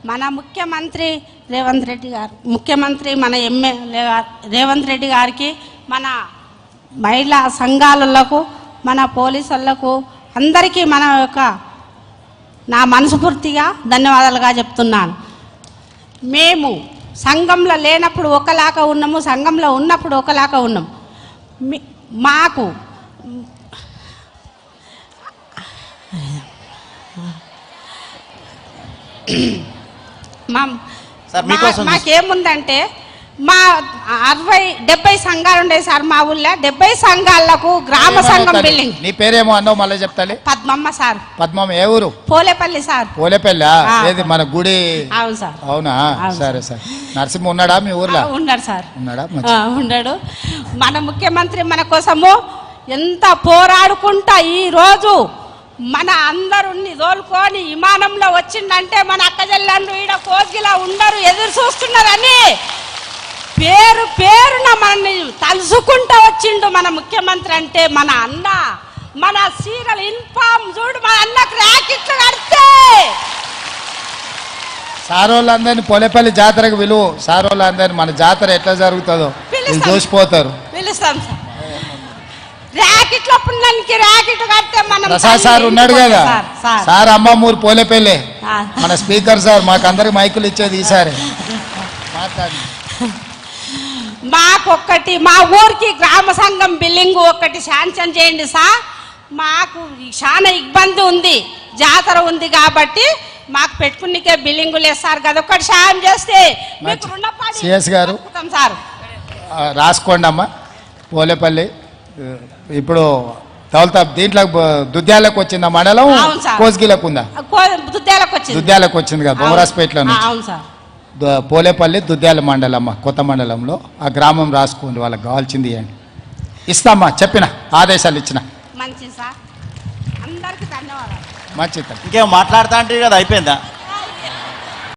మన ముఖ్యమంత్రి రేవంత్ రెడ్డి గారు, ముఖ్యమంత్రి మన ఎమ్మెల్యే రేవంత్ రెడ్డి గారికి, మన మహిళా సంఘాలకు, మన పోలీసులకు అందరికీ మన యొక్క నా మనస్ఫూర్తిగా ధన్యవాదాలుగా చెప్తున్నాను. మేము సంఘంలో లేనప్పుడు ఒకలాగా ఉన్నాము, సంఘంలో ఉన్నప్పుడు ఒకలాగా ఉన్నాము. మాకు మాకేముందంటే మా 60-70 సంఘాలు ఉండే సార్ మా ఊళ్ళో. 70 సంఘాలకు గ్రామ సంఘం బిల్డింగ్. నీ పేరేమో అన్నావు మళ్ళీ చెప్తాలి. పద్మమ్మ సార్. పద్మమ్మ ఏ ఊరు? పోలేపల్లి సార్. పోలేపల్లి ఏది మన గుడి? అవును సార్. అవునా? సరే సార్. నరసింహ ఉన్నాడా మీ ఊర్లో? ఉన్నాడు సార్. ఉన్నాడా? ఉన్నాడు. మన ముఖ్యమంత్రి మన కోసము ఎంత పోరాడుకుంటా ఈ రోజు మన అందరుని తోలుకొని విమానంలో వచ్చిందంటే మన అక్కజల్లండ్రు ఈడ కోగిలా ఉండరు, ఎదురు చూస్తున్నారని పేరు పేరున మనల్ని తలుసుకుంటూ వచ్చిండు మన ముఖ్యమంత్రి. అంటే మన అన్న, మన సీరియల్ ఇన్ఫామ్ చూడు, మన అన్నకు ర్యాకెట్లు కడితే సారోళ్ళందరినీ పోలేపల్లి జాతరకు విలువ. సారోళ్ళందరినీ మన జాతర ఎట్లా జరుగుతుందో చూసిపోతారు. పిలుస్తాం సార్. ర్యాకెట్లు పుణ్యానికి ర్యాకెట్ కడితే మనం ప్రసాద్ సార్ ఉన్నాడు కదా సార్, అమ్మమ్మూరు పోలేపల్లి మన స్పీకర్ సార్, మాకు అందరికి మైకులు ఇచ్చేది ఈసారి. మాట్లాడి మాకొక్కటి మా ఊరికి గ్రామ సంఘం బిల్డింగ్ ఒకటి శాంక్షన్ చేయండి సార్. మాకు చాలా ఇబ్బంది ఉంది, జాతర ఉంది కాబట్టి మాకు పెట్టుకునికే బిల్డింగ్ లేదు సార్. కదా ఒకటి సాయం చేస్తే సిఎస్ గారు సార్ రాసుకోండి అమ్మా. పోలేపల్లి ఇప్పుడు తవలతా దీంట్లో దుద్యాలకు వచ్చిందా మండలం? కోస్గిలకు ఉందా? దుద్యాలకు వచ్చింది కదా బొమ్మరాజపేటలో నుంచి. పోలేపల్లి దుద్యాల మండలమ్మ, కొత్త మండలంలో ఆ గ్రామం రాసుకోండి, వాళ్ళకి కావాల్సింది అని ఇస్తామ్మా. చెప్పిన ఆదేశాలు ఇచ్చిన. మంచిది సార్, అందరికీ ధన్యవాదాలు. మంచిది. ఇంకేం మాట్లాడుతా అంటే కదా అయిపోయిందా?